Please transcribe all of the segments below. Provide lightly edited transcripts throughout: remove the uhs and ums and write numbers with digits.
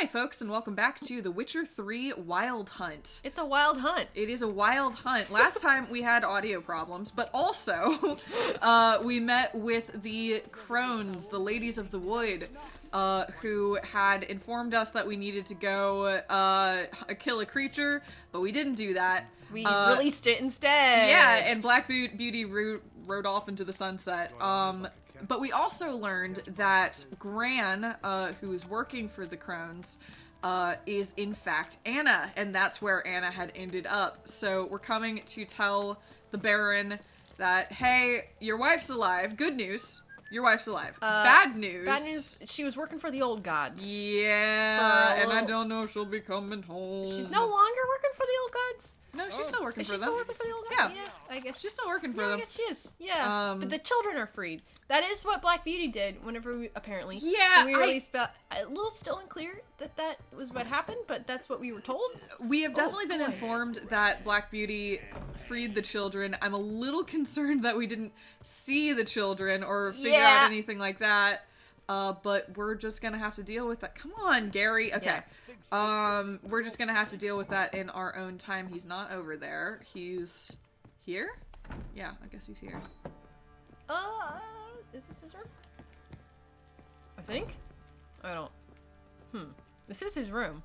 Hi, folks, and welcome back to The Witcher 3 Wild Hunt. It's a wild hunt. It is a wild hunt. Last time we had audio problems, but also we met with the crones, the ladies of the wood, who had informed us that we needed to go kill a creature, but we didn't do that. We released it instead. Yeah, and Black Beauty rode off into the sunset. But we also learned that Gran, who is working for the crones, is in fact Anna, and that's where Anna had ended up. So we're coming to tell the Baron that, hey, your wife's alive. Good news. Your wife's alive. Bad news. Bad news, she was working for the old gods. Yeah, and I don't know if she'll be coming home. She's no longer working for the old gods? No, she's still working for them. Is she still working for the old gods? Yeah. I guess. She's still working for them. I guess she is. Yeah. But the children are freed. That is what Black Beauty did whenever we, apparently. Yeah, we released a little still unclear that was what happened, but that's what we were told. We have definitely been informed that Black Beauty freed the children. I'm a little concerned that we didn't see the children or figure out anything like that. But we're just gonna have to deal with that. Come on, Gary. Okay. Yeah. We're just gonna have to deal with that in our own time. He's not over there. He's here? Yeah, I guess he's here. Is this his room? I think? I don't... This is his room.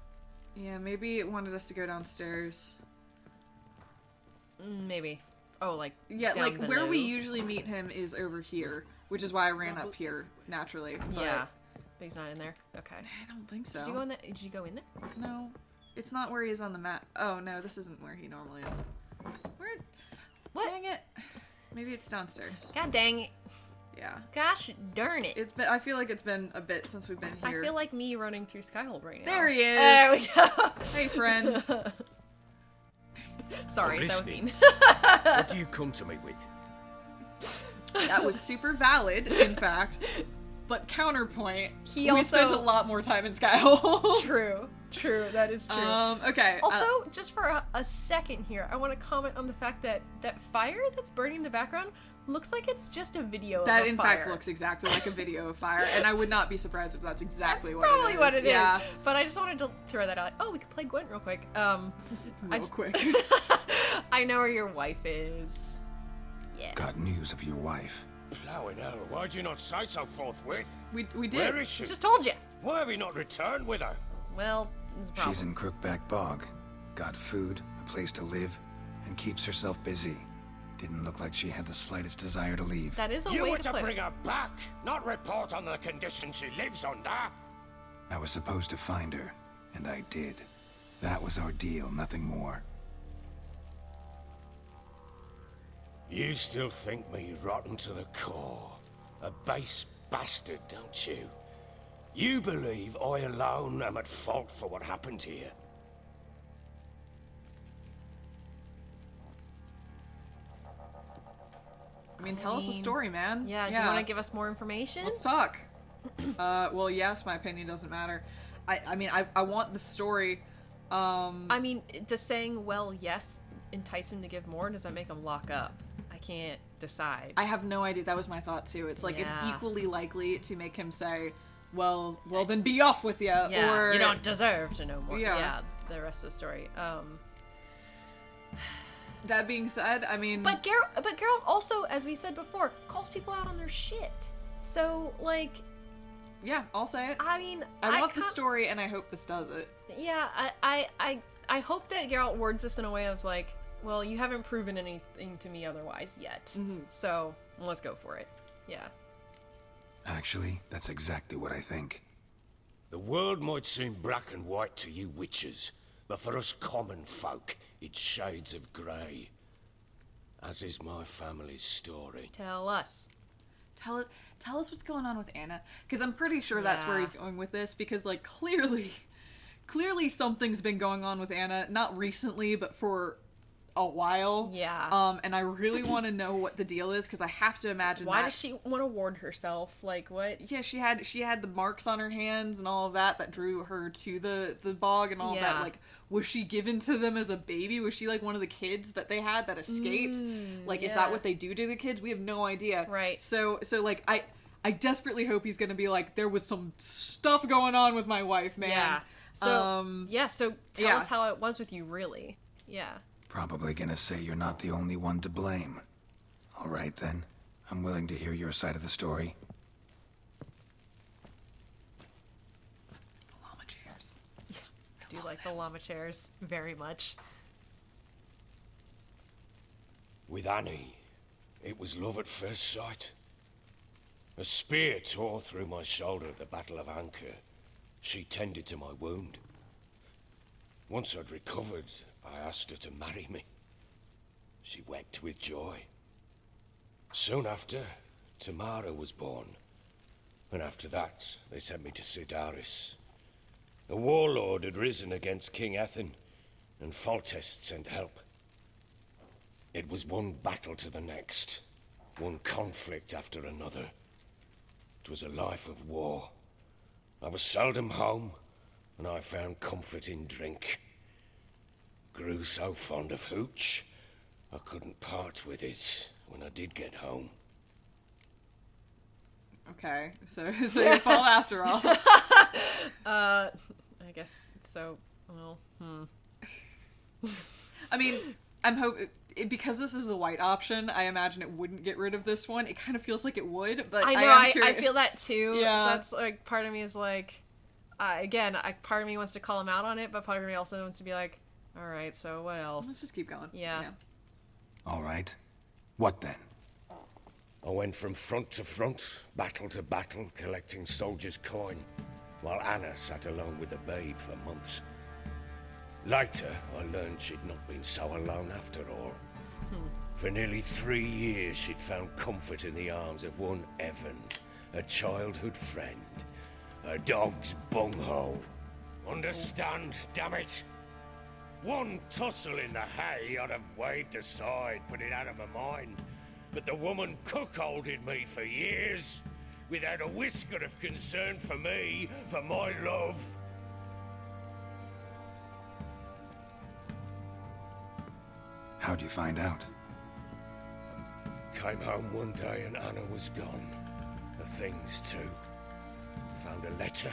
Yeah, maybe it wanted us to go downstairs. Maybe. Oh, like, yeah, like, where we usually meet him is over here. Which is why I ran up here, naturally. But yeah. But he's not in there? Okay. I don't think so. Did you go in there? Did you go in there? No. It's not where he is on the map. Oh, no, this isn't where he normally is. Where? What? Dang it. Maybe it's downstairs. God dang it. Yeah. Gosh darn it. It's been, I feel like it's been a bit since we've been here. I feel like me running through Skyhold right now. There he is! There we go! Hey, friend. Sorry, that was mean. What do you come to me with? That was super valid, in fact. But counterpoint, we spent a lot more time in Skyhold. True, that is true. Okay. Also, just for a second here, I want to comment on the fact that that fire that's burning in the background looks like it's just a video of a fire. That, in fact, looks exactly like a video of fire, and I would not be surprised if that's exactly what it is. That's probably what it is. But I just wanted to throw that out. Oh, we could play Gwent real quick. Quick. I know where your wife is. Yeah. Got news of your wife. Plowing hell, why'd you not say so forthwith? We did. Where is she? Just told you. Why have you not returned with her? Well, there's a problem. She's in Crookback Bog. Got food, a place to live, and keeps herself busy. Didn't look like she had the slightest desire to leave. That is a You way were to to put bring it. her back, not report on the conditions she lives under. I was supposed to find her, and I did. That was our deal, nothing more. You still think me rotten to the core. A base bastard, don't you? You believe I alone am at fault for what happened here. I mean, tell us a story, man. Yeah, do you want to give us more information? Let's talk. Well, yes, my opinion doesn't matter. I want the story. I mean, does saying, well, yes, entice him to give more? Does that make him lock up? I can't decide. I have no idea. That was my thought, too. It's like, it's equally likely to make him say, well, then be off with you. Yeah, or you don't deserve to know more. Yeah. The rest of the story. That being said, I mean... But Geralt also, as we said before, calls people out on their shit. So, like... Yeah, I'll say it. I mean... I want the story, and I hope this does it. Yeah, I hope that Geralt words this in a way of, like, well, you haven't proven anything to me otherwise yet. Mm-hmm. So, let's go for it. Yeah. Actually, that's exactly what I think. The world might seem black and white to you witches, but for us common folk, it's shades of grey. As is my family's story. Tell us. Tell us what's going on with Anna, because I'm pretty sure that's where he's going with this, because, like, clearly something's been going on with Anna, not recently, but for a while. Yeah. And I really want to know what the deal is, because I have to imagine why does she want to ward herself? Like, what? Yeah, she had the marks on her hands and all of that drew her to the bog and all of that. Like, was she given to them as a baby? Was she, like, one of the kids that they had that escaped? Like, is that what they do to the kids? We have no idea. Right. So like, I desperately hope he's gonna be like, there was some stuff going on with my wife, man. Yeah. So, so tell yeah. us how it was with you, really. Yeah. Probably gonna say you're not the only one to blame. All right, then. I'm willing to hear your side of the story. It's the llama chairs. Yeah, I do like the llama chairs very much. With Annie, it was love at first sight. A spear tore through my shoulder at the Battle of Anchor. She tended to my wound. Once I'd recovered, I asked her to marry me. She wept with joy. Soon after, Tamara was born. And after that, they sent me to Sidaris. A warlord had risen against King Ethan, and Foltest sent help. It was one battle to the next, one conflict after another. It was a life of war. I was seldom home, and I found comfort in drink. Grew so fond of hooch, I couldn't part with it when I did get home. Okay, so you fall after all. I guess so. Well, I mean, I'm hoping because this is the white option. I imagine it wouldn't get rid of this one. It kind of feels like it would, but I know. I feel that too. Yeah, that's like part of me is like, part of me wants to call him out on it, but part of me also wants to be like, all right, so what else? Let's just keep going. Yeah. All right. What then? I went from front to front, battle to battle, collecting soldiers' coin, while Anna sat alone with the babe for months. Later, I learned she'd not been so alone after all. For nearly 3 years, she'd found comfort in the arms of one Evan, a childhood friend. A dog's bunghole. Understand, damn it? One tussle in the hay I'd have waved aside, put it out of my mind. But the woman cuckolded me for years, without a whisker of concern for me, for my love. How'd you find out? Came home one day and Anna was gone. The things too. Found a letter.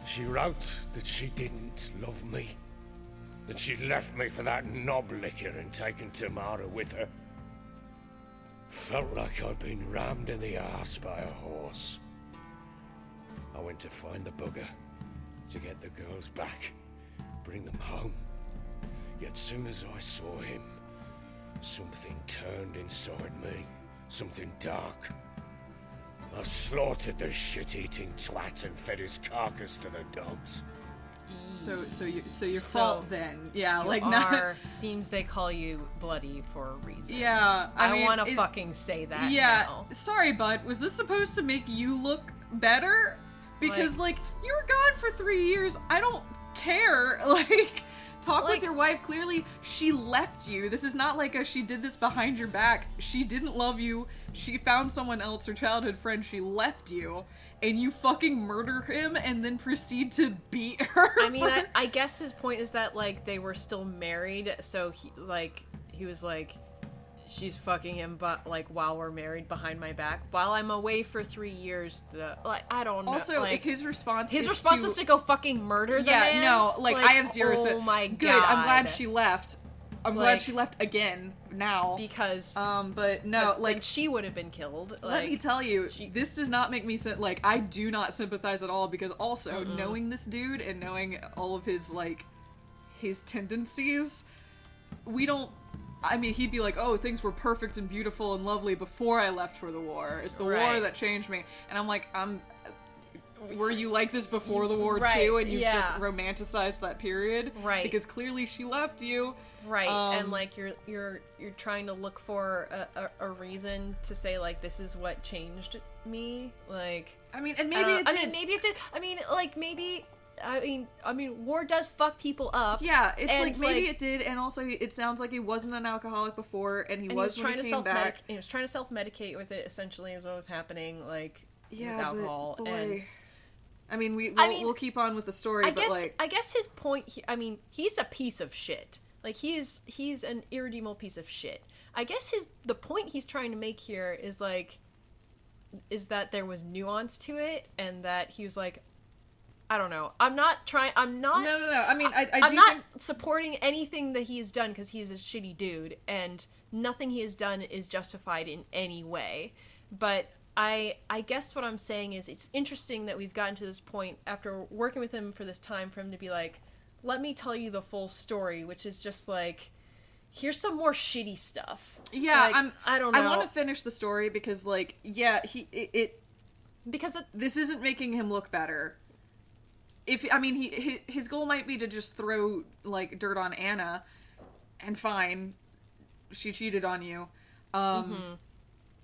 She wrote that she didn't love me. That she'd left me for that knob licker and taken Tamara with her. Felt like I'd been rammed in the arse by a horse. I went to find the bugger, to get the girls back, bring them home. Yet soon as I saw him, something turned inside me, something dark. I slaughtered the shit-eating twat and fed his carcass to the dogs. So your fault then. Yeah, You like seems they call you bloody for a reason. Yeah, I mean, want to fucking say that now. Sorry, bud. Was this supposed to make you look better? Because like you were gone for 3 years. I don't care. Like, talk with your wife. Clearly, she left you. This is not like she did this behind your back. She didn't love you. She found someone else, her childhood friend. She left you. And you fucking murder him and then proceed to beat her. I mean, I guess his point is that, like, they were still married, so he was like, she's fucking him, but, like, while we're married behind my back. While I'm away for 3 years, I don't know. Also, like, if his response was to go fucking murder the man. Yeah, no, like, I have zero. Oh my god. Good, I'm glad she left. I'm glad she left again now. Because but no, like she would have been killed. Let me tell you, this does not make me like I do not sympathize at all, because also knowing this dude and knowing all of his his tendencies, I mean, he'd be like, oh, things were perfect and beautiful and lovely before I left for the war. It's the war that changed me. And I'm like, were you like this before the war too, and you just romanticized that period? Right. Because clearly she left you. Right. And like you're trying to look for a reason to say, like, this is what changed me. Like, I mean, and maybe it did. Maybe it did. I mean, war does fuck people up. Yeah, it's like maybe it did, and also it sounds like he wasn't an alcoholic before, and he was when he came back. He was trying to self-medicate with it, essentially, is what was happening, like, with alcohol. But boy, and I mean, we'll keep on with the story, I guess his point. I mean, he's a piece of shit. Like, he's an irredeemable piece of shit. I guess the point he's trying to make here is that there was nuance to it, and that he was like, I don't know. I'm not. No. I mean, I I'm do not think... supporting anything that he's done because he's a shitty dude, and nothing he has done is justified in any way. But I guess what I'm saying is it's interesting that we've gotten to this point after working with him for this time for him to be like, let me tell you the full story, which is just like, here's some more shitty stuff. Yeah, like, I don't know. I want to finish the story because, like, yeah, because this isn't making him look better. His goal might be to just throw, like, dirt on Anna, and fine, she cheated on you.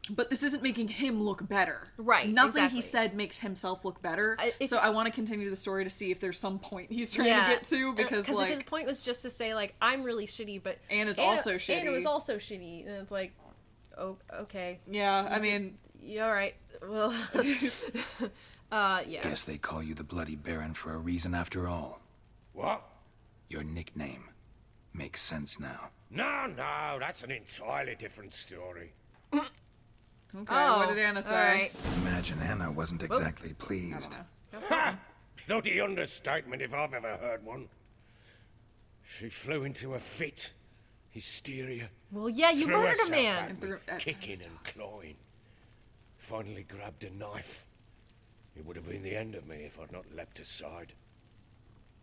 But this isn't making him look better. Right, Nothing exactly. he said makes himself look better. So I want to continue the story to see if there's some point he's trying to get to, because, like... if his point was just to say, like, I'm really shitty, but... Anna's also shitty. Anna was also shitty, and it's like, oh, okay. Yeah, I mean... Yeah, alright. Well... yeah. Guess they call you the Bloody Baron for a reason after all. What? Your nickname makes sense now. No, that's an entirely different story. Okay, what did Anna say? Alright. Imagine Anna wasn't exactly pleased. Ha! Bloody understatement if I've ever heard one. She flew into a fit. Hysteria. Well, yeah, you Threw murdered a herself man. at me, kicking and clawing. Finally grabbed a knife. It would have been the end of me if I'd not leapt aside.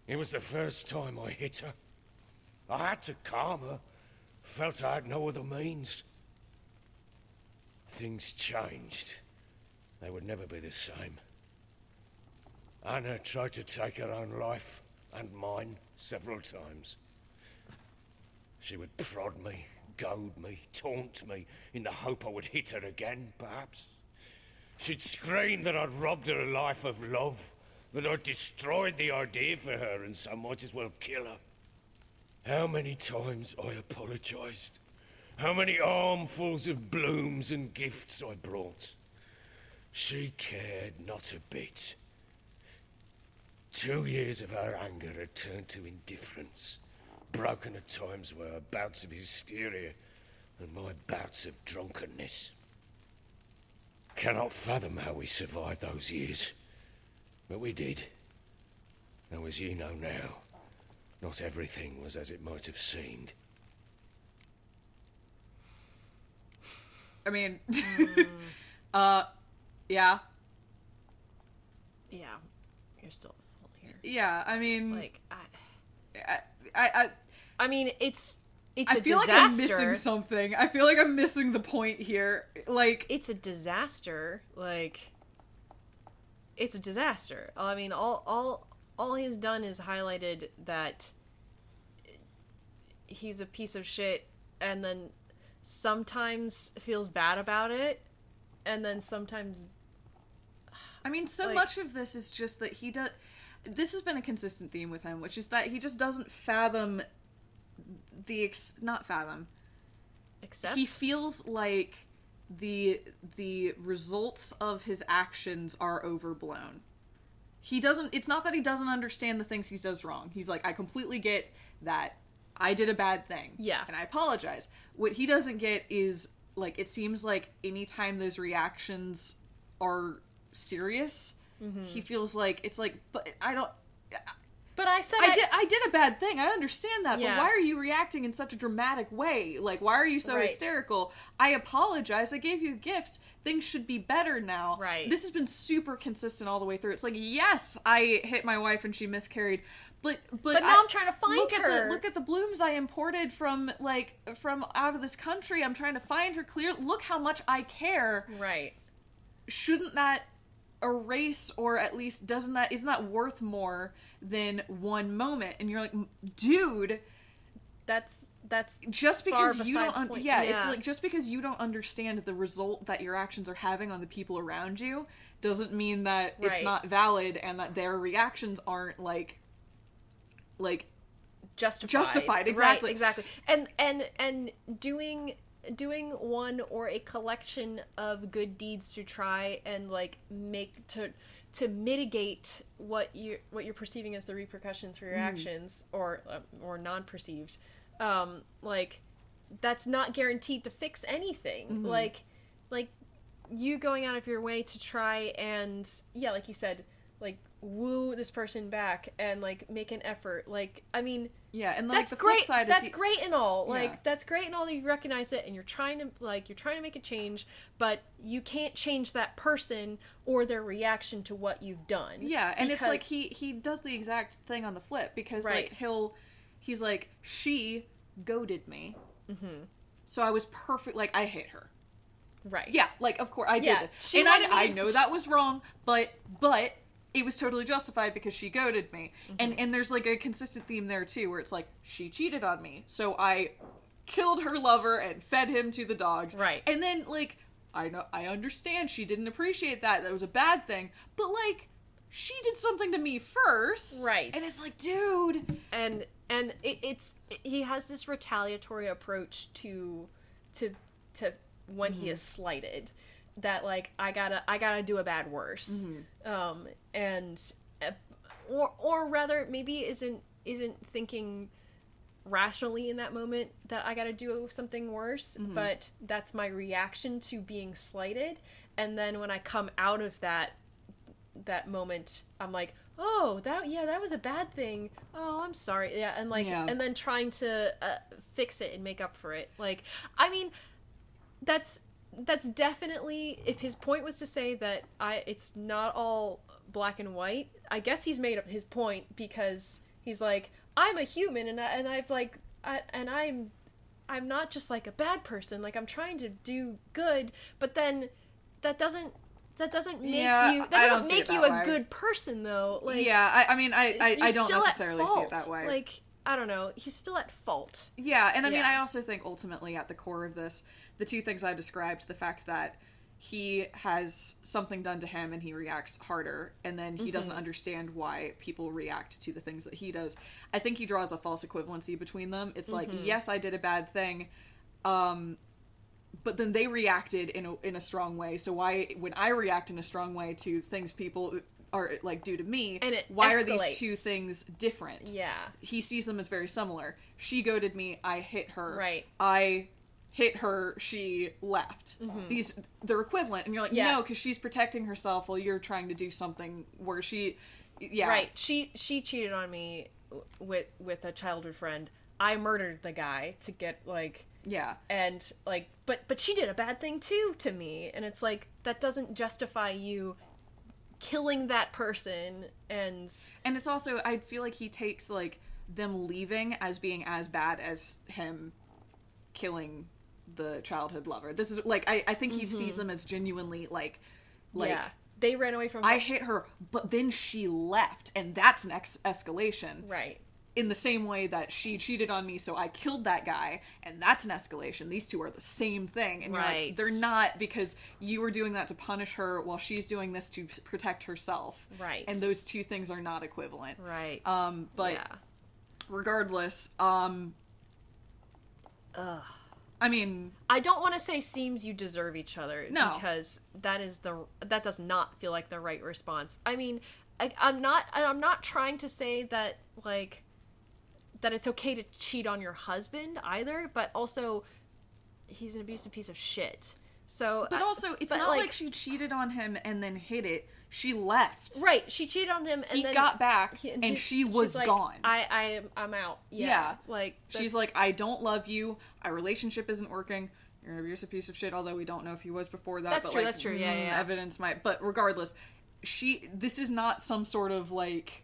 It was the first time I hit her. I had to calm her. Felt I had no other means. Things changed. They would never be the same. Anna tried to take her own life, and mine, several times. She would prod me, goad me, taunt me, in the hope I would hit her again, perhaps. She'd scream that I'd robbed her life of love, that I'd destroyed the idea for her, and so might as well kill her. How many times I apologized. How many armfuls of blooms and gifts I brought. She cared not a bit. 2 years of her anger had turned to indifference, broken at times were her bouts of hysteria and my bouts of drunkenness. Cannot fathom how we survived those years, but we did. Though as you know now, not everything was as it might have seemed. I mean, Yeah. yeah. Yeah. You're still full here. Yeah, I mean... Like, I mean, it's I a feel disaster. like I'm missing something. I feel like I'm missing the point here. Like... It's a disaster. Like, it's a disaster. I mean, all he's done is highlighted that he's a piece of shit, and then sometimes feels bad about it, and then sometimes... I mean, so like, much of this is just that he does... This has been a consistent theme with him, which is that he just doesn't fathom not fathom. Accept? He feels like the results of his actions are overblown. He doesn't... It's not that he doesn't understand the things he does wrong. He's like, I completely get that I did a bad thing. Yeah. And I apologize. What he doesn't get is, like, it seems like anytime those reactions are serious, he feels like, it's like, but I don't... But I said I did a bad thing. I understand that. Yeah. But why are you reacting in such a dramatic way? Like, why are you so hysterical? I apologize. I gave you a gift. Things should be better now. Right. This has been super consistent all the way through. It's like, yes, I hit my wife and she miscarried. But now I'm trying to find her. Look at the blooms I imported from out of this country. I'm trying to find her clear. Look how much I care. Right. Shouldn't that erase, or at least isn't that worth more than one moment? And you're like, dude, That's just because you don't point. it's like, just because you don't understand the result that your actions are having on the people around you doesn't mean that it's not valid and that their reactions aren't like justified. Exactly. Right, exactly. And doing one or a collection of good deeds to try and like make to mitigate what you're perceiving as the repercussions for your actions, or non-perceived, like, that's not guaranteed to fix anything. Like you going out of your way to try and, yeah, like you said, like, woo this person back and like make an effort. Like, I mean, yeah, and like that's the flip great. side That's is great and all. Yeah. Like, that's great and all that you recognize it and you're trying to make a change, but you can't change that person or their reaction to what you've done. Yeah, and it's like he does the exact thing on the flip because Right. like he's like, she goaded me, so I was perfect. Like I hit her. Right. Yeah, like of course I Yeah, did it, she and wanted I me- know that was wrong, but it was totally justified because she goaded me, and there's like a consistent theme there too, where it's like she cheated on me, so I killed her lover and fed him to the dogs, Right. and then like I understand she didn't appreciate that was a bad thing, but like she did something to me first, Right. and it's like, dude, And he has this retaliatory approach to when he is slighted, that like I gotta do a bad worse, and or rather maybe isn't thinking rationally in that moment that I gotta do something worse, but that's my reaction to being slighted, and then when I come out of that moment, I'm like, oh, that was a bad thing. Oh, I'm sorry. Yeah, and like, and then trying to fix it and make up for it. Like, I mean, that's definitely, if his point was to say that it's not all black and white, I guess he's made up his point, because he's like, I'm a human and I've like, I'm not just like a bad person. Like, I'm trying to do good, but then that doesn't make you a good person, though. Like, yeah, I mean, I don't still at necessarily see it fault. that way. Like, I don't know, he's still at fault. Yeah, and I mean, Yeah. I also think ultimately at the core of this, the two things I described, the fact that he has something done to him and he reacts harder, and then he doesn't understand why people react to the things that he does. I think he draws a false equivalency between them. It's like, yes, I did a bad thing, but then they reacted in a strong way. So why, when I react in a strong way to things people are like do to me, And it why are escalates. these two things different? Yeah. He sees them as very similar. She goaded me, I hit her. Right. I hit her, she left. They're equivalent, and you're like, Yeah. no, because she's protecting herself while you're trying to do something where Right. She cheated on me with a childhood friend. I murdered the guy to get like, yeah. and like, but she did a bad thing too to me, and it's like, that doesn't justify you killing that person. And it's also, I feel like he takes like them leaving as being as bad as him killing the childhood lover. This is like, I think he sees them as genuinely like yeah, they ran away from I hit her, but then she left, and that's an escalation. right. In the same way that she cheated on me, so I killed that guy, and that's an escalation. These two are the same thing, and you're Right. like, they're not, because you were doing that to punish her while she's doing this to protect herself. Right. And those two things are not equivalent. Right. But yeah. regardless, I mean, I don't want to say seems you deserve each other, No. because that does not feel like the right response. I mean, I'm not trying to say that like that it's okay to cheat on your husband either, but also he's an abusive piece of shit. So, but also, it's but, not like she cheated on him and then hid it. She left. right. She cheated on him, and He then got back, and she was she's like, gone. I'm out. Yeah. Yeah. Like, She's like, I don't love you. Our relationship isn't working. You're an abusive piece of shit, although we don't know if he was before that. That's but true, like, that's true. Yeah, yeah. Evidence might. But regardless, this is not some sort of like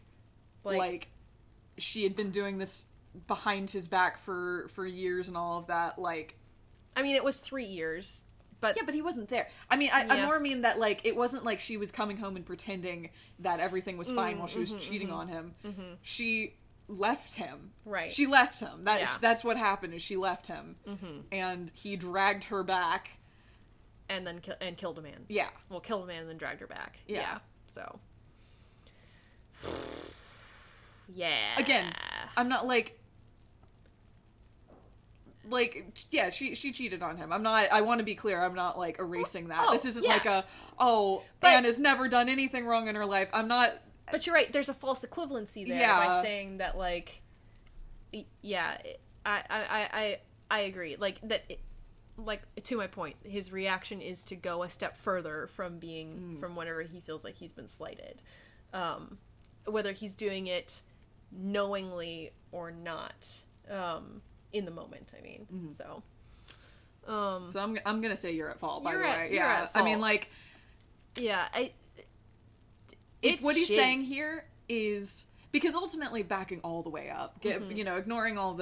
she had been doing this behind his back for years and all of that. Like, I mean, it was 3 years. But yeah, but he wasn't there. I mean, I Yeah. more mean that, like, it wasn't like she was coming home and pretending that everything was fine while she was cheating on him. She left him. Right. She left him. Yeah. That's what happened, is she left him. And he dragged her back. and then killed a man. Yeah. Well, killed a man and then dragged her back. Yeah. So. Yeah. Again, I'm not like, yeah, she cheated on him. I want to be clear, I'm not like erasing that. Oh, This isn't yeah. like But- Anne has never done anything wrong in her life. I'm not. But you're right. There's a false equivalency there Yeah. by saying that, like, yeah, I agree. Like that. Like, to my point, his reaction is to go a step further from being from whenever he feels like he's been slighted. whether he's doing it knowingly or not, in the moment, I mean. Mm-hmm. So I'm gonna say you're at fault, by the You're way. at Yeah. fault. I mean, like, yeah, if what he's shitty. saying here is because ultimately backing all the way up, ignoring all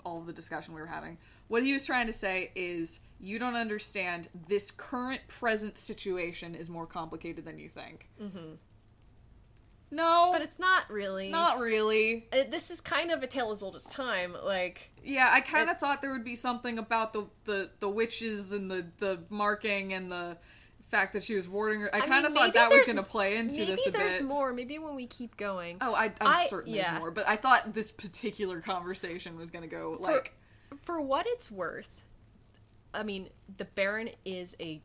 of the discussion we were having, what he was trying to say is you don't understand this current present situation is more complicated than you think. No, but it's not really. not really. This is kind of a tale as old as time. Like, Yeah, I kind of thought there would be something about the witches and the marking and the fact that she was warding her. I kind of mean, thought that was there's- going to play into this a maybe there's bit. more. Maybe when we keep going. Oh, I'm certain yeah. there's more, but I thought this particular conversation was going to go like. For what it's worth, I mean, the Baron is a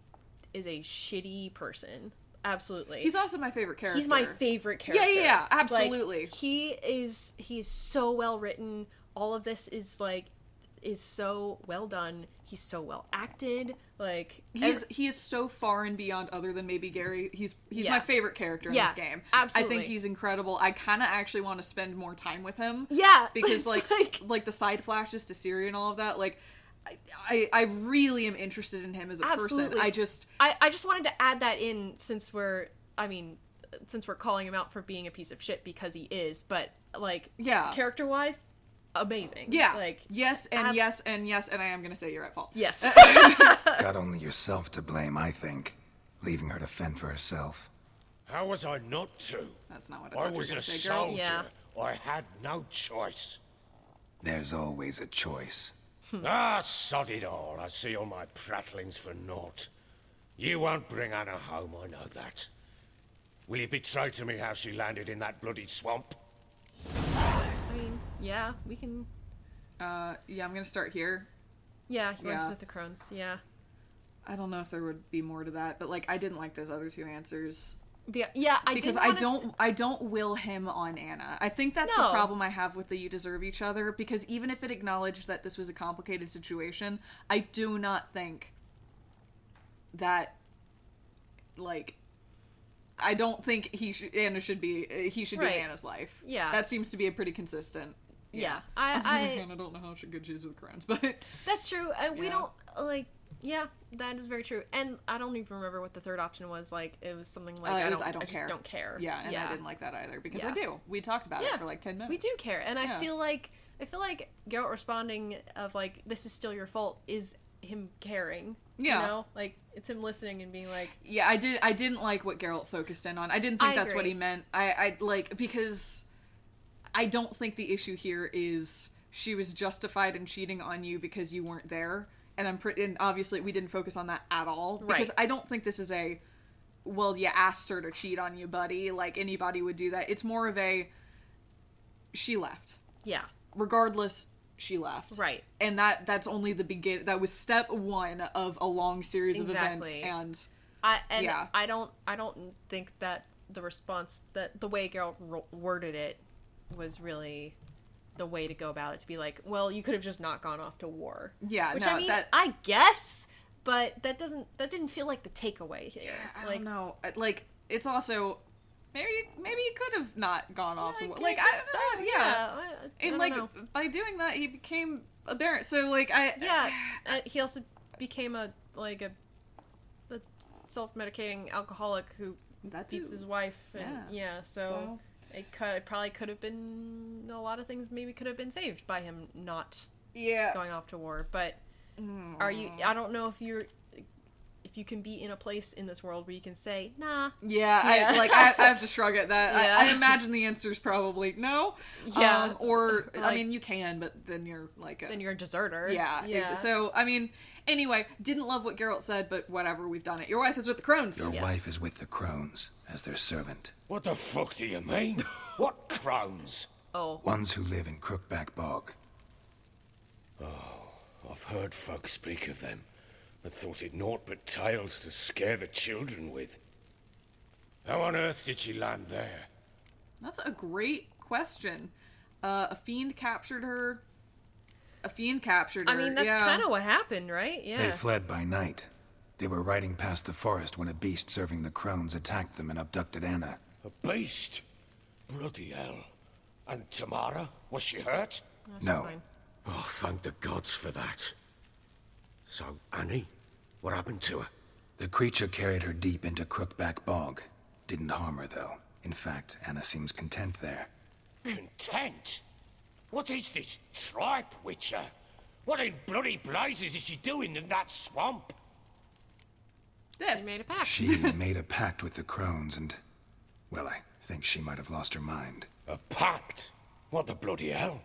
shitty person. Absolutely. He's also my favorite character. He's my favorite character. Yeah, Like, absolutely. he is so well written. All of this is so well done. He's so well acted. Like, he is so far and beyond other than maybe Gary. He's Yeah. my favorite character in Yeah, this game. absolutely. I think he's incredible. I kind of actually want to spend more time with him. Yeah, Because it's like the side flashes to Siri and all of that, like I really am interested in him as a Absolutely. person. I just wanted to add that in since we're calling him out for being a piece of shit because he is, but like, Yeah. character wise, amazing. Yeah. Like, yes and yes and yes, and I am gonna say you're at fault. yes. Got only yourself to blame, I think. Leaving her to fend for herself. How was I not to? That's not what I I thought you were was gonna a say, girl. soldier. Yeah. I had no choice. There's always a choice. Sod it all. I see all my prattlings for naught. You won't bring Anna home, I know that. Will you betray to me how she landed in that bloody swamp? I mean, yeah, we can. Yeah, I'm gonna start here. Yeah, he works Yeah. with the crones. Yeah. I don't know if there would be more to that, but like I didn't like those other two answers. Yeah, Because I don't will him on Anna. I think that's the No. problem I have with the you deserve each other, because even if it acknowledged that this was a complicated situation, I do not think that, like, I don't think he should be Right. Anna's life. Yeah. That seems to be a pretty consistent. Yeah. On the other hand, I don't know how good she is with crowns, but That's true. And we Yeah. don't, like, yeah, that is very true. And I don't even remember what the third option was. Like, it was something like, it I was, just I don't care. don't care. Yeah, and I didn't like that either, because Yeah. I do. We talked about Yeah. it for like 10 minutes. We do care. And Yeah. I feel like Geralt responding of, like, this is still your fault is him caring. Yeah. You know? Like, it's him listening and being like, Yeah, I didn't like what Geralt focused in on. I didn't think I that's what agree. he meant. I like, because I don't think the issue here is she was justified in cheating on you because you weren't there. And and obviously we didn't focus on that at all. Because Right. I don't think this is well, you asked her to cheat on you, buddy. Like, anybody would do that. It's more of she left. yeah, Regardless, she left. right. And that's only the begin. That was step one of a long series of events. Exactly. And I Yeah. don't think that the response, that the way Geralt worded it was really the way to go about it, to be like, well, you could have just not gone off to war. Yeah, Which, no, I mean, that- I guess, but that didn't feel like the takeaway here. I like, don't know. Like, it's also maybe you could have not gone off to war. Like, I guess don't know. Yeah. I And don't like know. by doing that, he became a baron. So like Yeah, he also became a self-medicating alcoholic who That beats too. his wife. And, Yeah. so it probably could have been a lot of things. Maybe could have been saved by him not Yeah. going off to war. But are you? I don't know if you can be in a place in this world where you can say, nah. Yeah, Yeah. I have to shrug at that. Yeah. I imagine the answer is probably no. Yeah, or I like- mean, you can, but then you're like Then you're a deserter. yeah. So I mean, anyway, didn't love what Geralt said, but whatever. We've done it. Your wife is with the crones. Your Yes. wife is with the crones as their servant. What the fuck do you mean? What crones? Oh, Ones who live in Crookback Bog. I've heard folk speak of them, but thought it naught but tales to scare the children with. How on earth did she land there? That's a great question. A fiend captured her. I I mean, that's kind of what happened, right? Yeah. They fled by night. They were riding past the forest when a beast serving the crones attacked them and abducted Anna. A beast? Bloody hell. And Tamara, was she hurt? No. Fine. Oh, thank the gods for that. So, Annie, what happened to her? The creature carried her deep into Crookback Bog. Didn't harm her, though. In fact, Anna seems content there. Content? What is this tripe, Witcher? What in bloody blazes is she doing in that swamp? This. She made a pact. She made a pact with the crones and... well, I think she might have lost her mind. A pact? What the bloody hell?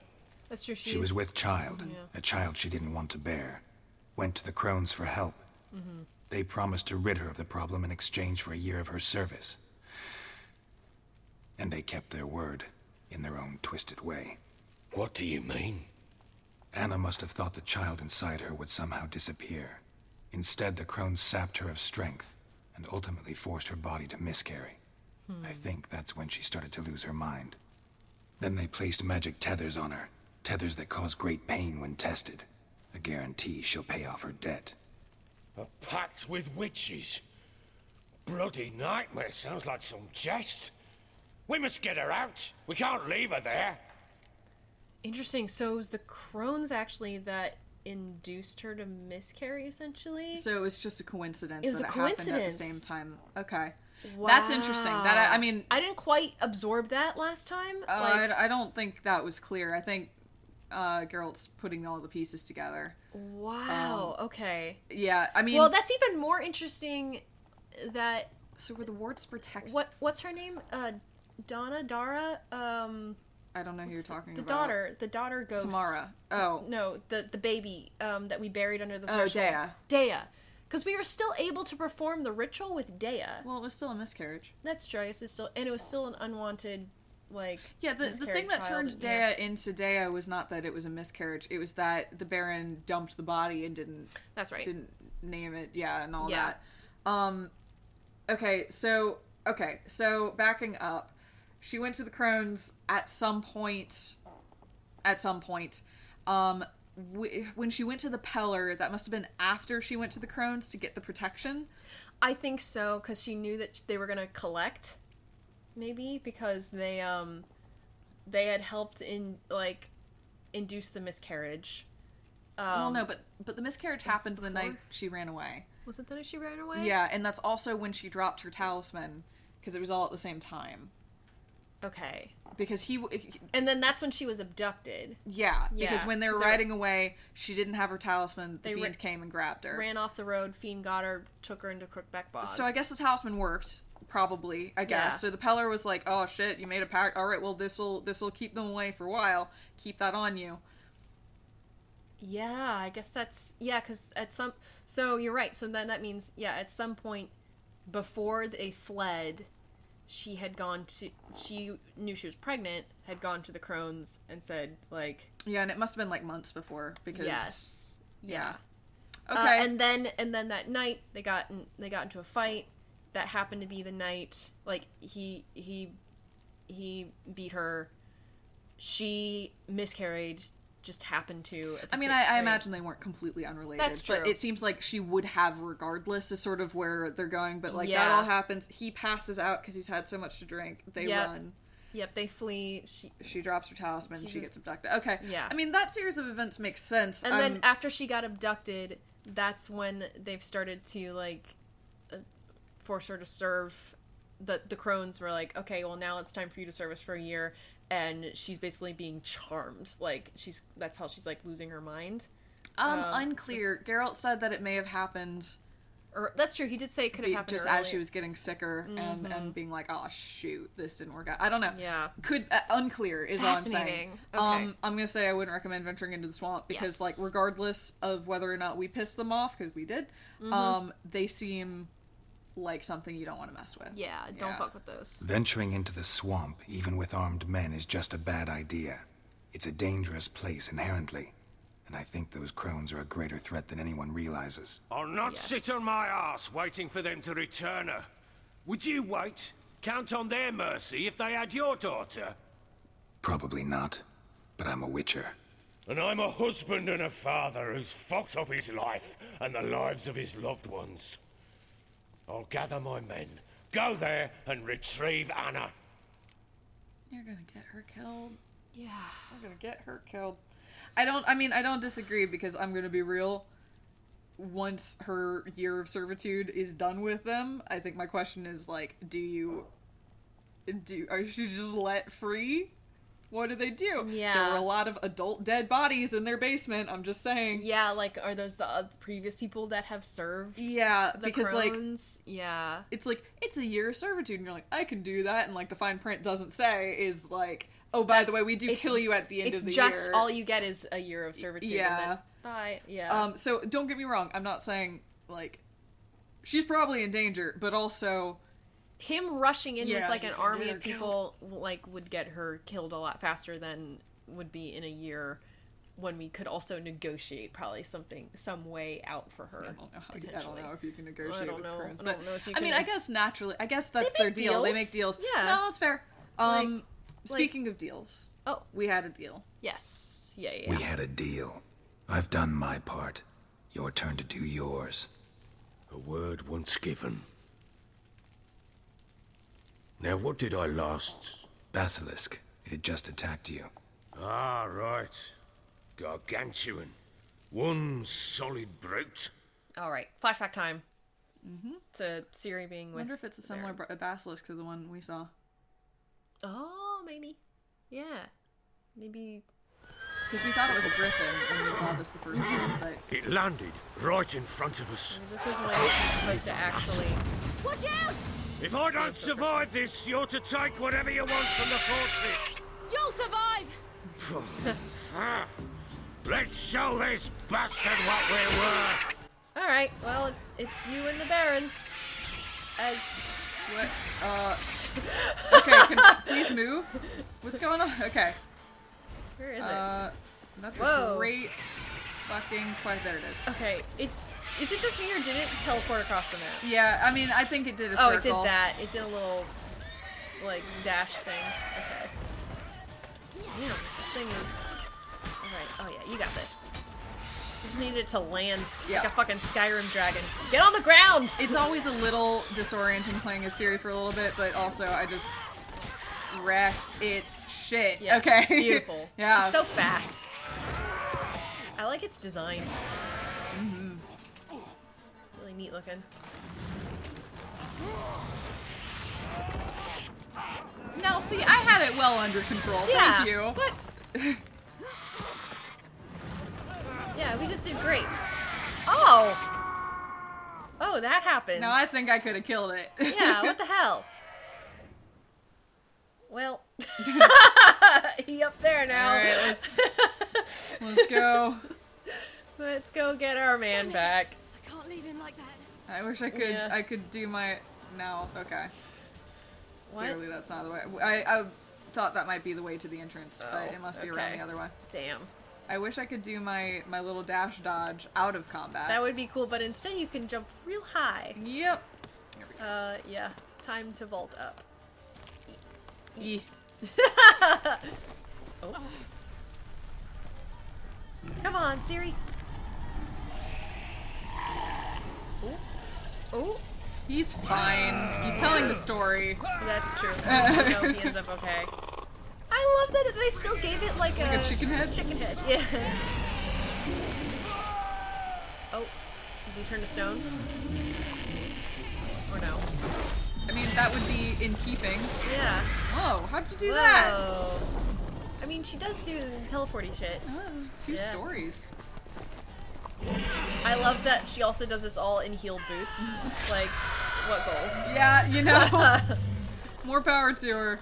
That's true. She was with child, a child she didn't want to bear. Went to the crones for help. They promised to rid her of the problem in exchange for a year of her service. And they kept their word, in their own twisted way. What do you mean? Anna must have thought the child inside her would somehow disappear. Instead, the crones sapped her of strength, and ultimately forced her body to miscarry. I think that's when she started to lose her mind. Then they placed magic tethers on her, tethers that cause great pain when tested. A guarantee she'll pay off her debt. A pact with witches? Bloody nightmare, sounds like some jest. We must get her out. We can't leave her there. Interesting. So it was the crones actually that induced her to miscarry, essentially? So it was just a coincidence It was that a it happened at the coincidence. same time. Okay. That's interesting. That I mean, I didn't quite absorb that last time. I don't think that was clear. I think Geralt's putting all the pieces together. Wow. Okay. Yeah, I mean... Well, that's even more interesting that... So were the wards protect... What's her name? Dara? I don't know who you're talking The about. The daughter ghost. Tamara. Oh. No, the baby that we buried under the Oh, threshold. Dea. Dea. Because we were still able to perform the ritual with Dea. Well, it was still a miscarriage. That's true. It was still an unwanted, like, Yeah, the thing that turned Dea into Dea was not that it was a miscarriage. It was that the Baron dumped the body and didn't name it. Yeah, and all that. Okay, so backing up. She went to the crones at some point. When she went to the Peller, that must have been after she went to the crones to get the protection. I think so, because she knew that they were going to collect, maybe, because they had helped induce the miscarriage. Well, no, but the miscarriage happened the night she ran away. Was it the night she ran away? Yeah, and that's also when she dropped her talisman, because it was all at the same time. Okay. Because and then that's when she was abducted. Yeah, because when they were riding away, she didn't have her talisman. The fiend came and grabbed her. Ran off the road, fiend got her, took her into Crookback Bog. So I guess the talisman worked, probably, I guess. Yeah. So the Peller was like, oh shit, you made a pact. Alright, well this'll keep them away for a while. Keep that on you. Yeah, I guess that's... Yeah, because at some... So you're right. So then that means, yeah, at some point before they fled... She had gone to... She knew she was pregnant, had gone to the crones and said, like... Yeah, and it must have been, like, months before, because... Yes. Yeah. Okay. And then that night, they got into a fight. That happened to be the night... Like, he beat her. She miscarried... Just happened to... I imagine they weren't completely unrelated. That's true. But it seems like she would have regardless is sort of where they're going. But, like, Yeah. that all happens. He passes out because he's had so much to drink. They run. Yep, they flee. She drops her talisman. She gets abducted. Okay. Yeah. I mean, that series of events makes sense. And then after she got abducted, that's when they've started to, like, force her to serve. The crones were like, okay, well, now it's time for you to serve us for a year. And she's basically being charmed. Like, that's how she's, like, losing her mind. Unclear. Geralt said that it may have happened... Or that's true, he did say it could have happened just earlier. as she was getting sicker and being like, oh, shoot, this didn't work out. I don't know. Yeah. Unclear is all I'm saying. Fascinating. Okay. I'm going to say I wouldn't recommend venturing into the swamp because, Yes. like, regardless of whether or not we pissed them off, because we did, they seem... like something you don't want to mess with. Yeah, don't fuck with those. Venturing into the swamp, even with armed men, is just a bad idea. It's a dangerous place inherently, and I think those crones are a greater threat than anyone realizes. I'll not sit on my ass waiting for them to return her. Would you wait? Count on their mercy if they had your daughter? Probably not, but I'm a witcher. And I'm a husband and a father who's fucked up his life and the lives of his loved ones. I'll gather my men, Go there and retrieve Anna. You're gonna get her killed. Yeah. I'm gonna get her killed. I don't disagree, because I'm gonna be real. Once her year of servitude is done with them, I think my question is, like, are she just let free? What do they do? Yeah. There were a lot of adult dead bodies in their basement, I'm just saying. Yeah, like, are those the previous people that have served? Yeah, the because, crones? Yeah. it's like, it's a year of servitude, and you're like, I can do that, and, like, the fine print doesn't say, is like, oh, by the way, we do kill you at the end of the year. It's just all you get is a year of servitude. Yeah. And then, bye. Yeah. So, don't get me wrong, I'm not saying, like, she's probably in danger, but also... Him rushing in with, like, an he's gonna army get of her people, like, would get her killed a lot faster than would be in a year, when we could also negotiate probably some way out for her. I don't know if you can negotiate with crones. I don't know if you can. I mean, I guess naturally, that's their deal. deals. They make deals. Yeah. No, that's fair. Speaking of deals. Oh. We had a deal. Yes. Yeah. We had a deal. I've done my part. Your turn to do yours. A word once given. Now, what did I last... Basilisk. It had just attacked you. Ah, right. Gargantuan. One solid brute. All right. Flashback time. Mm-hmm. To Ciri being I with... wonder if it's a similar basilisk to the one we saw. Oh, maybe. Yeah. Maybe... Because we thought it was a griffin when we saw this the first time, but... It landed right in front of us. This is when you're supposed to actually... Watch out! If I don't survive this, you're to take whatever you want from the fortress. You'll survive! Let's show this bastard what we're worth. All right. Well, it's you and the Baron. As What? Okay, please move. What's going on? Okay. where is it? That's Whoa. a great fucking question. There it is. Okay. Is it just me or did it teleport across the map? Yeah, I mean, I think it did a circle. Oh, it did that. It did a little like dash thing. Okay. Damn, this thing is. All right. Oh yeah, you got this. You just needed it to land like a fucking Skyrim dragon. Get on the ground! It's always a little disorienting playing as Ciri for a little bit, but also I just wrecked its shit. Yeah, okay. Beautiful. Yeah. She's so fast. I like its design. Mm-hmm. Really neat looking. No, see, I had it well under control. Yeah, Thank you. but yeah, we just did great. Oh! Oh, that happened. No, I think I could have killed it. Yeah, what the hell? Well, he up there now. All right, let's go. Let's go get our man back. I can't leave him like that. I wish I could. Yeah. I could do my. No, okay. What? Clearly, that's not the way. I thought that might be the way to the entrance, but it must be around okay. the other way. Damn. I wish I could do my little dash dodge out of combat. That would be cool, but instead you can jump real high. Yep. Here we go. Yeah. Time to vault up. E. Oh. Come on, Ciri. Oh. Oh. He's fine. He's telling the story. That's true. No, he ends up okay. I love that they still gave it like a chicken head? Chicken head, yeah. Oh, does he turn to stone? Or no? I mean, that would be in keeping. Yeah. Whoa, how'd you do Whoa. that? I mean, she does do teleporty shit. Two Yeah. stories. I love that she also does this all in heeled boots. Like, what goals? Yeah, you know. More power to her.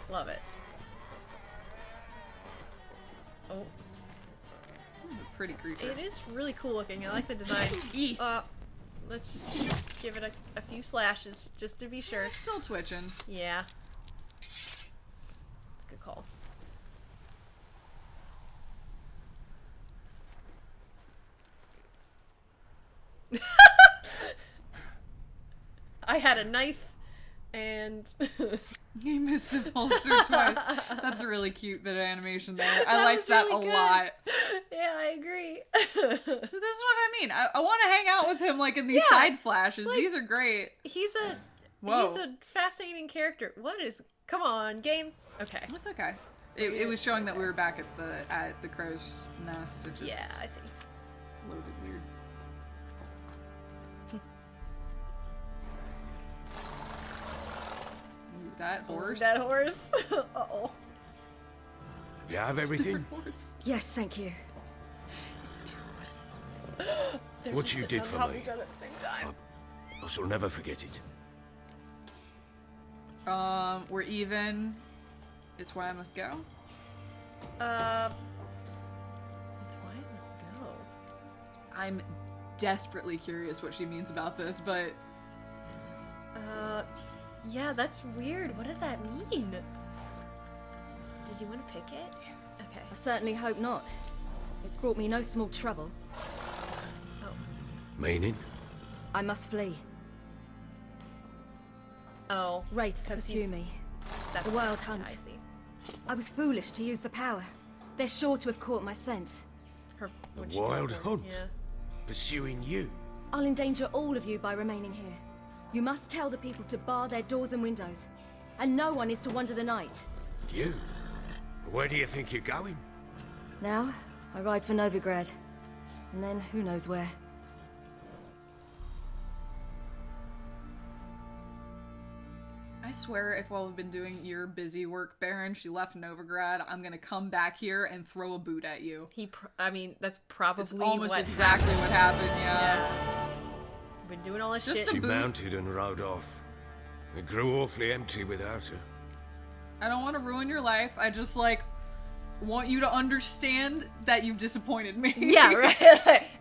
Love it. Oh. Pretty creature. It is really cool looking. I like the design. E. Let's just give it a few slashes just to be sure. Still twitching. Yeah. It's a good call. I had a knife and He missed his holster twice. That's a really cute bit of animation there. I liked was that really a good. lot. Yeah, I agree. So this is what I mean. I want to hang out with him like in these Yeah, side flashes. like- These are great. He's Whoa. a fascinating character. What is? Come on, game. Okay. It's okay. It was showing that we were back at the crow's nest. It just Yeah, I see. a little bit weird. Ooh, that horse. That horse. Uh-oh. You have everything? Horse. Yes, thank you. It's too horse. What you did for Probably me, done at the same time. I shall never forget it. We're even. It's why I must go. That's why I must go. I'm desperately curious what she means about this, but Yeah, that's weird. What does that mean? Did you want to pick it? Okay. I certainly hope not. It's brought me no small trouble. Meaning? I must flee. Oh. Wraiths 'Cause pursue he's- me. That's The wild I hunt. see. I was foolish to use the power. They're sure to have caught my scent. When The she wild told her, hunt? Yeah. Pursuing you? I'll endanger all of you by remaining here. You must tell the people to bar their doors and windows. And no one is to wander the night. You? Where do you think you're going? Now, I ride for Novigrad. And then who knows where. I swear if while we've been doing your busy work, Baron, she left Novigrad, I'm gonna come back here and throw a boot at you. I mean, that's probably It's almost what exactly what happened, Yeah. Been doing all this Just shit. a She boot. mounted and rode off. It grew awfully empty without her. I don't want to ruin your life. I just, like, want you to understand that you've disappointed me. Yeah, right.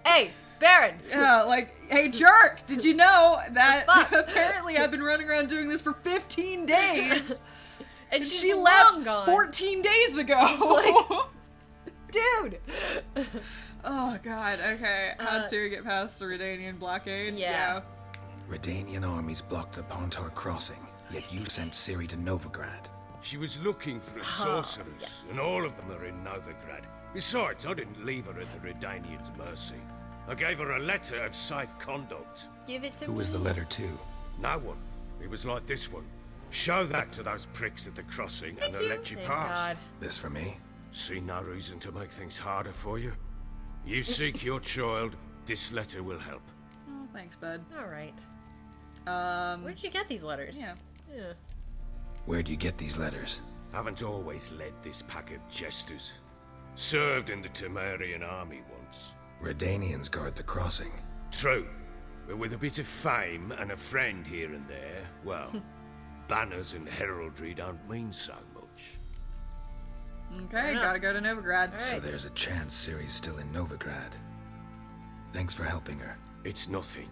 Hey, Baron. Yeah, like, hey, jerk, did you know that Fuck. apparently I've been running around doing this for 15 days? And She long left gone. 14 days ago. Dude. Oh, God, okay. How'd Ciri get past the Redanian Blockade? Yeah. Redanian armies blocked the Pontar crossing, yet you sent Ciri to Novigrad. She was looking for a sorceress, and all of them are in Novigrad. Besides, I didn't leave her at the Redanians' mercy. I gave her a letter of safe conduct. Give it to Who me. was the letter to? No one. It was like this one. Show that to those pricks at the crossing, and they'll let you Thank pass. God. This for me? See no reason to make things harder for you. You seek your child, this letter will help. Oh, thanks, bud. All right. Where'd you get these letters? Yeah. Yeah. Where'd you get these letters? Haven't always led this pack of jesters. Served in the Temerian army once. Redanians guard the crossing. True, but with a bit of fame and a friend here and there, well, banners and heraldry don't mean so much. Okay, enough. gotta go to Novigrad. Alright. So there's a chance Ciri's still in Novigrad. Thanks for helping her. It's nothing.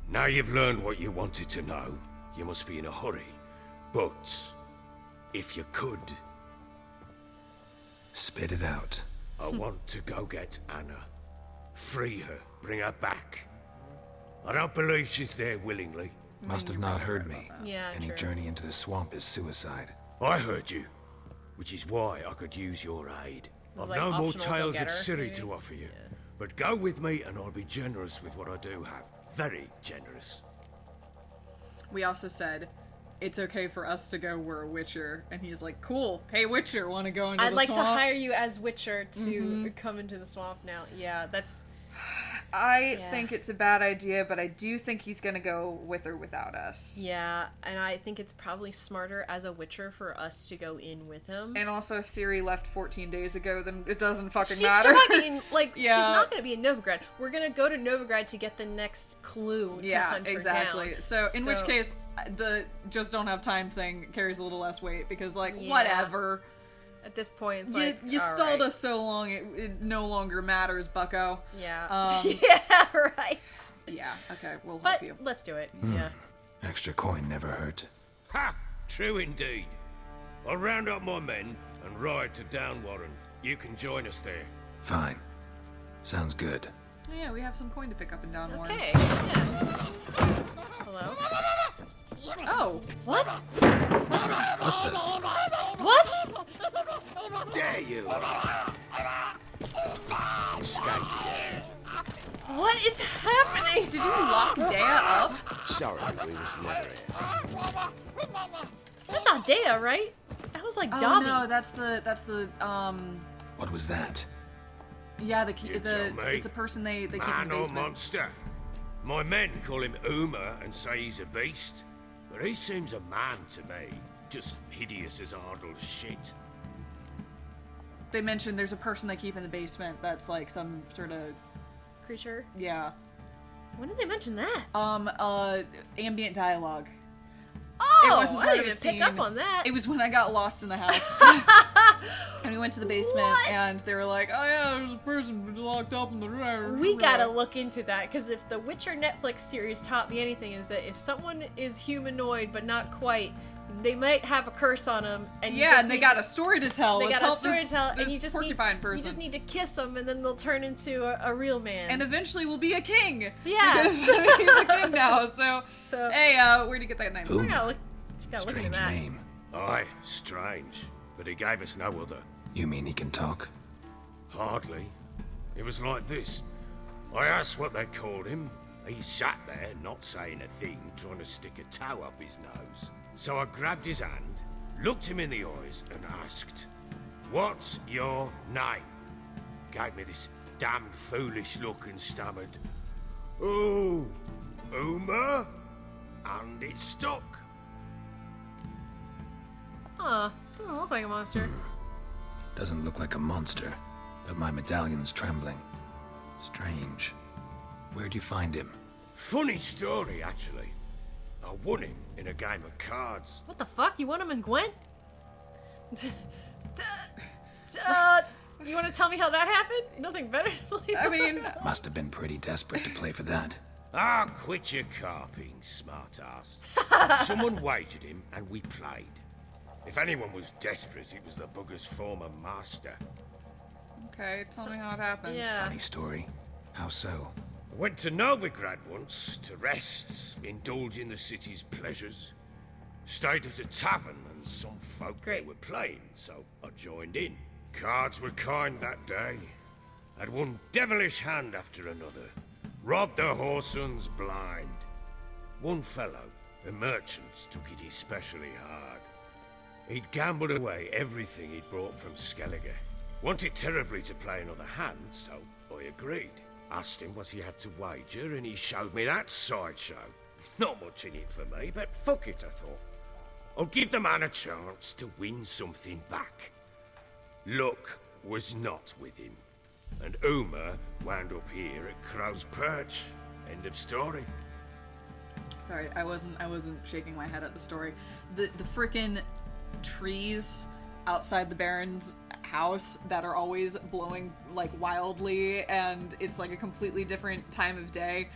Now you've learned what you wanted to know, you must be in a hurry. But, if you could, Spit it out. I want to go get Anna. Free her, bring her back. I don't believe she's there willingly. Must have not heard me. Yeah, Any true. journey into the swamp is suicide. I heard you, which is why I could use your aid. I've like no more optional tales of go-getter, Ciri maybe? to offer you. But go with me and I'll be generous with what I do have. Very generous. We also said, it's okay for us to go, we're a Witcher. And he's like, cool. Hey, Witcher, want to go into I'd the like to swamp? hire you as Witcher to come into the swamp now. Yeah, that's... I Yeah. think it's a bad idea, but I do think he's gonna go with or without us. Yeah, and I think it's probably smarter as a Witcher for us to go in with him. And also, if Ciri left 14 days ago, then it doesn't fucking She's matter. still not getting, like, Yeah. she's not going to be in Novigrad. We're going to go to Novigrad to get the next clue to Yeah, hunt her exactly. down. So, in which case, the just don't have time thing carries a little less weight, because, like, Yeah. whatever. At this point, it's You, like, you all stalled right. us so long, it no longer matters, bucko. Yeah. Yeah, right. Yeah, okay, we'll But help you. let's do it. Yeah. Extra coin never hurt. Ha! True indeed. I'll round up my men and ride to Downwarren. You can join us there. Fine. Sounds good. Yeah, we have some coin to pick up in Downwarren. Okay. Yeah. Hello? Oh, What? What? There you are. Escaped again. What is happening? Did you lock Dea up? Sorry, we was never here. That's not Dea, right? That was like Oh Dobby. no, that's the What was that? yeah, You tell me. it's a person they keep in Man the or basement. monster? My men call him Uma and say he's a beast, but he seems a man to me. Just hideous as Ardle's shit. They mentioned there's a person they keep in the basement that's like some sort of Creature. yeah. When did they mention that? Ambient dialogue. Oh, It wasn't I part didn't of even the pick up scene. on that. It was when I got lost in the house. And we went to the basement, What? and they were like, "Oh yeah, there's a person locked up in the room." We gotta look into that, because if the Witcher Netflix series taught me anything, is that if someone is humanoid but not quite, they might have a curse on them. And you Yeah, just and they need got a story to tell. They Let's got a help story this, to tell, this and you just porcupine person. You just need to kiss them, and then they'll turn into a real man. And eventually we'll be a king. Yeah. Because he's a king now. So, So- hey, where'd you get that name? Ooh. we gotta look at Strange that. name. Aye, strange, but he gave us no other. You mean he can talk? Hardly. It was like this. I asked what they called him. He sat there, not saying a thing, trying to stick a toe up his nose. So I grabbed his hand, looked him in the eyes, and asked, "What's your name?" Gave me this damned foolish look and stammered, "Oh, Uma?" And it stuck. Huh. Doesn't look like a monster. Doesn't look like a monster, but my medallion's trembling. Strange. Where'd you find him? Funny story, actually. I won him in a game of cards. What the fuck? You want him in Gwent? You want to tell me how that happened? Nothing better to believe. I mean, Must have been pretty desperate to play for that. Ah, quit your carping, smartass. Someone wagered him, and we played. If anyone was desperate, it was the bugger's former master. okay, tell me how it happened. Yeah. Funny story. How so? I went to Novigrad once to rest, indulge in the city's pleasures. Stayed at a tavern, and some folk there Great. were playing, so I joined in. Cards were kind that day. Had one devilish hand after another. Robbed the whoresun's blind. One fellow, a merchant, took it especially hard. He'd gambled away everything he'd brought from Skellige. Wanted terribly to play another hand, so I agreed. Asked him what he had to wager, and he showed me that sideshow. Not much in it for me, but fuck it, I thought. I'll give the man a chance to win something back. Luck was not with him, and Uma wound up here at Crow's Perch. End of story. Sorry, I wasn't shaking my head at the story. The frickin' trees outside the Baron's house that are always blowing like wildly, and it's like a completely different time of day.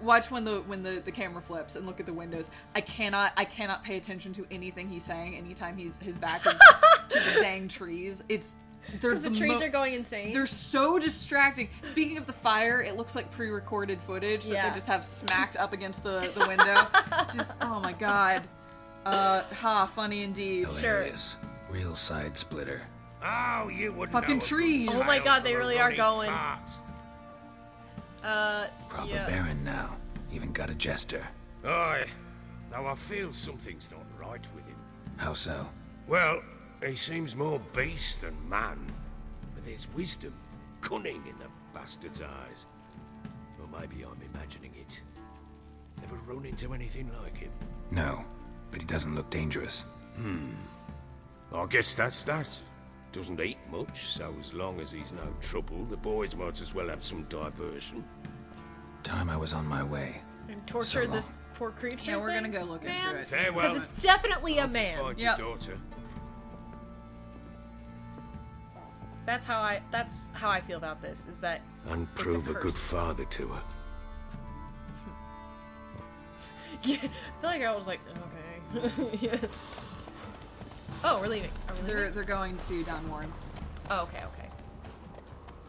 Watch when the camera flips and look at the windows. I cannot pay attention to anything he's saying anytime his back is to the dang trees. Because the trees are going insane. They're so distracting. Speaking of the fire, it looks like pre-recorded footage that Yeah. they just have smacked up against the window. Just, oh my god. Funny indeed. Hilarious. Real side splitter. Oh, you wouldn't Fucking know a trees. good Oh my tale God, they from a really are running going. fart. Proper Yeah. Baron now. Even got a jester. Aye, though I feel something's not right with him. How so? Well, he seems more beast than man, but there's wisdom, cunning in the bastard's eyes. Or maybe I'm imagining it. Never run into anything like him. No, but he doesn't look dangerous. I guess that's that. Doesn't eat much, so as long as he's no trouble, the boys might as well have some diversion. Time I was on my way. And torture So this long. poor creature. Yeah, we're thing? gonna go look Man. into it. Farewell. Because it's definitely a Hope you man. Find Yep. your daughter. That's how I feel about this. Is that And It's a prove a curse. good father to her. yeah, I feel like I was like, okay. Yeah. Oh, we're leaving. Are we leaving? They're going to Downwarren. Oh, okay, okay.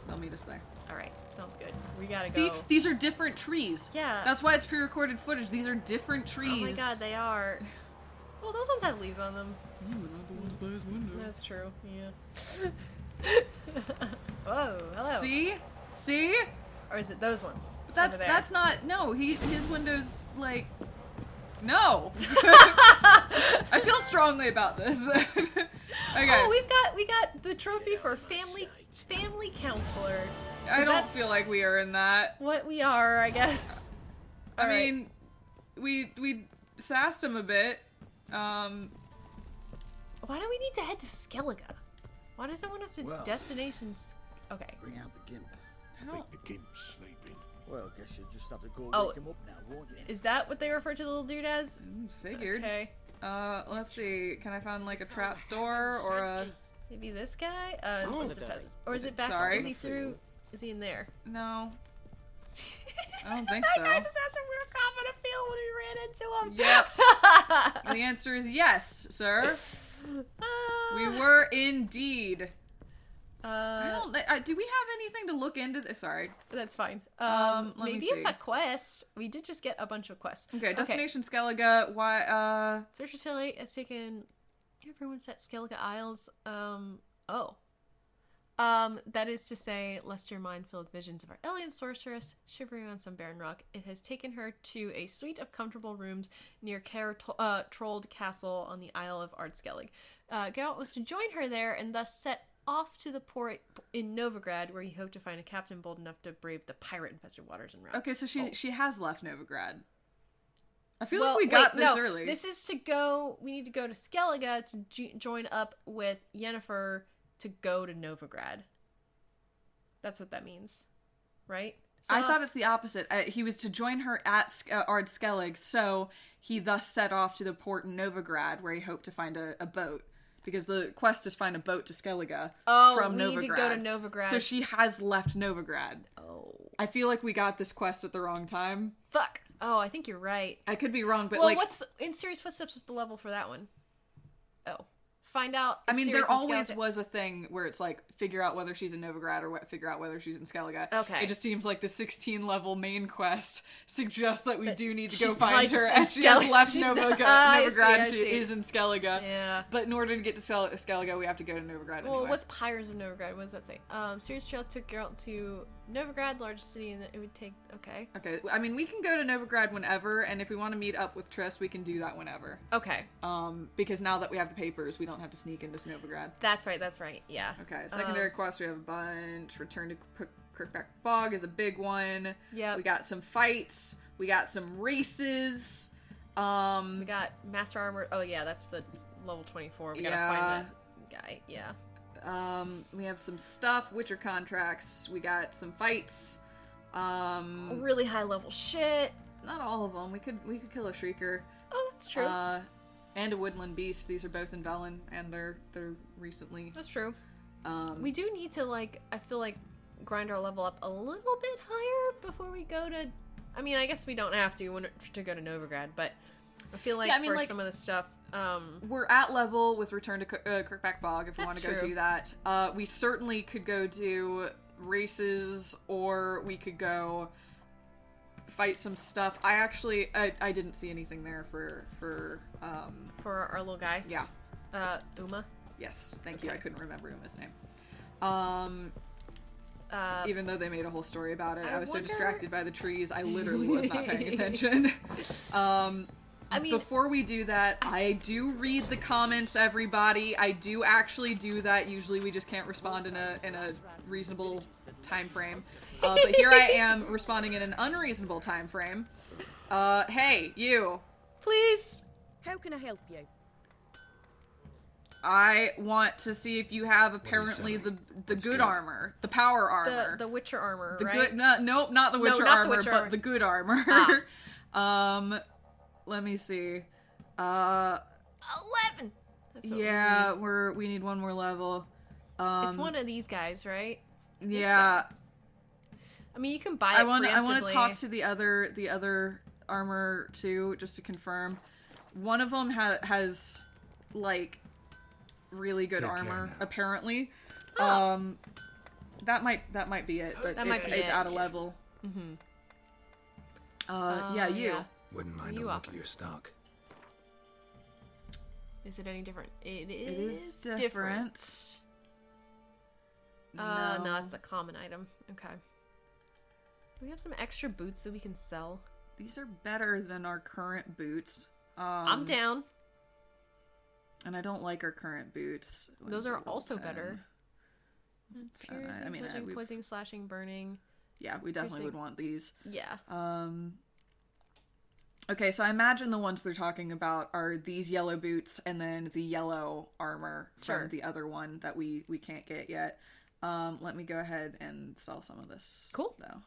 They'll meet us there. All right, sounds good. We gotta See, go. these are different trees. Yeah. That's why it's pre-recorded footage. These are different trees. Oh my god, they are. Well, those ones have leaves on them. But not the ones by his window. That's true. Yeah. Whoa, hello. See? Or is it those ones? That's not. No, his window's like. No. I feel strongly about this. Okay. Oh, we got the trophy for family counselor. I don't feel like we are in that. What we are, I guess. I mean, we sassed him a bit. Why do we need to head to Skellige? Why does it want us to destinations? Okay. Bring out the gimp. I think the gimp's sleeping. Well, guess you'll just have to go Oh. wake him up now, won't you? Is that what they refer to the little dude as? Figured. Okay. Let's see. Can I find like a trap door or a? Maybe this guy? It's just a peasant. Or is it back? Sorry. Is he through? Is he in there? No. I don't think so. I just had some real confident feel when we ran into him. Yep. The answer is yes, sir. We were indeed. Do we have anything to look into this? Sorry. That's fine. Let me maybe see. it's a quest. We did just get a bunch of quests. Okay, Destination Skellige. Why? Search utility has taken everyone's at Skellige Isles. That is to say, lest your mind filled with visions of our alien sorceress shivering on some barren rock, it has taken her to a suite of comfortable rooms near Trolled Castle on the Isle of Ardskellig. Geralt was to join her there and thus set off to the port in Novigrad, where he hoped to find a captain bold enough to brave the pirate-infested waters and rock. Okay, so she has left Novigrad. I feel like we got this early. This is to go. We need to go to Skellige to join up with Yennefer to go to Novigrad. That's what that means, right? I thought it's the opposite. He was to join her at Ardskellig, so he thus set off to the port in Novigrad, where he hoped to find a boat. Because the quest is find a boat to Skellige from Novigrad. We need to go to Novigrad. So she has left Novigrad. Oh. I feel like we got this quest at the wrong time. Fuck. Oh, I think you're right. I could be wrong, but well, like... in Serious Footsteps, what's the level for that one? Oh. Find out... I mean, there always was a thing where it's like, figure out whether she's in Novigrad or figure out whether she's in Skellige. Okay. It just seems like the 16-level main quest suggests that we do need to go she's find her, just and in she has left She's Novigrad. I She see. is in Skellige. Yeah. But in order to get to Skellige, we have to go to Novigrad Well, anyway. what's Pyres of Novigrad? What does that say? Sirius Trail took Geralt to Novigrad, largest city, and it would take... Okay. Okay, I mean, we can go to Novigrad whenever, and if we want to meet up with Triss, we can do that whenever. Okay. Because now that we have the papers, we don't have to sneak into Novigrad. That's right, yeah. Okay, secondary quests, we have a bunch. Return to Crookback Bog is a big one. Yeah. We got some fights. We got some races. We got Master Armor. Oh, yeah, that's the level 24. We gotta find that guy. Yeah. We have some stuff. Witcher contracts. We got some fights. Really high level shit. Not all of them. We could kill a Shrieker. Oh, that's true. And a Woodland Beast. These are both in Velen, and they're recently. That's true. We do need to, like, I feel like, grind our level up a little bit higher before we go to... I mean, I guess we don't have to go to Novigrad, but I feel like some of the stuff... We're at level with Return to Crookback Bog if we want to go do that. We certainly could go do races, or we could go fight some stuff. I didn't see anything there for our little guy. Yeah. Uma. Yes, thank you. I couldn't remember Uma's name. Even though they made a whole story about it, I was so distracted by the trees, I literally was not paying attention. I mean, before we do that, I do read the comments, everybody. I do actually do that. Usually we just can't respond in a reasonable time frame. But here I am responding in an unreasonable time frame. Hey, you. Please. How can I help you? I want to see if you have apparently the good armor, the power armor, the Witcher armor, the right? good. Nope, not the Witcher armor, but the good armor. Let me see. 11. That's what we need one more level. It's one of these guys, right? Yeah. I mean, you can buy it. I want to talk to the other armor too, just to confirm. One of them has like really good armor, apparently. That might be it, but it's out of level. Mm-hmm. Yeah, you. Wouldn't mind a look at your stock. Is it any different? It It is different. different. No, that's a common item. Okay. We have some extra boots that we can sell. These are better than our current boots. I'm down. And I don't like our current boots. Those are also better. I mean, poisoning, slashing, burning. Yeah, we definitely would want these. Yeah. Okay, so I imagine the ones they're talking about are these yellow boots and then the yellow armor from the other one that we can't get yet. Let me go ahead and sell some of this. Cool. Though.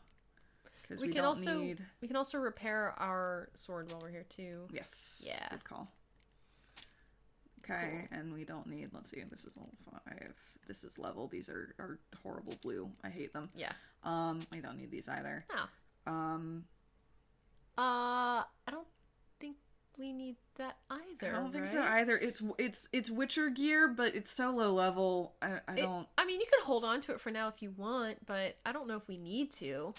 We can also repair our sword while we're here too. Yes. Yeah. Good call. Okay, cool. And we don't need, let's see, this is level 5. This is level. These are horrible blue. I hate them. Yeah. We don't need these either. No. I don't think we need that either. I don't think so either. It's Witcher gear, but it's so low level. I don't. I mean, you can hold on to it for now if you want, but I don't know if we need to.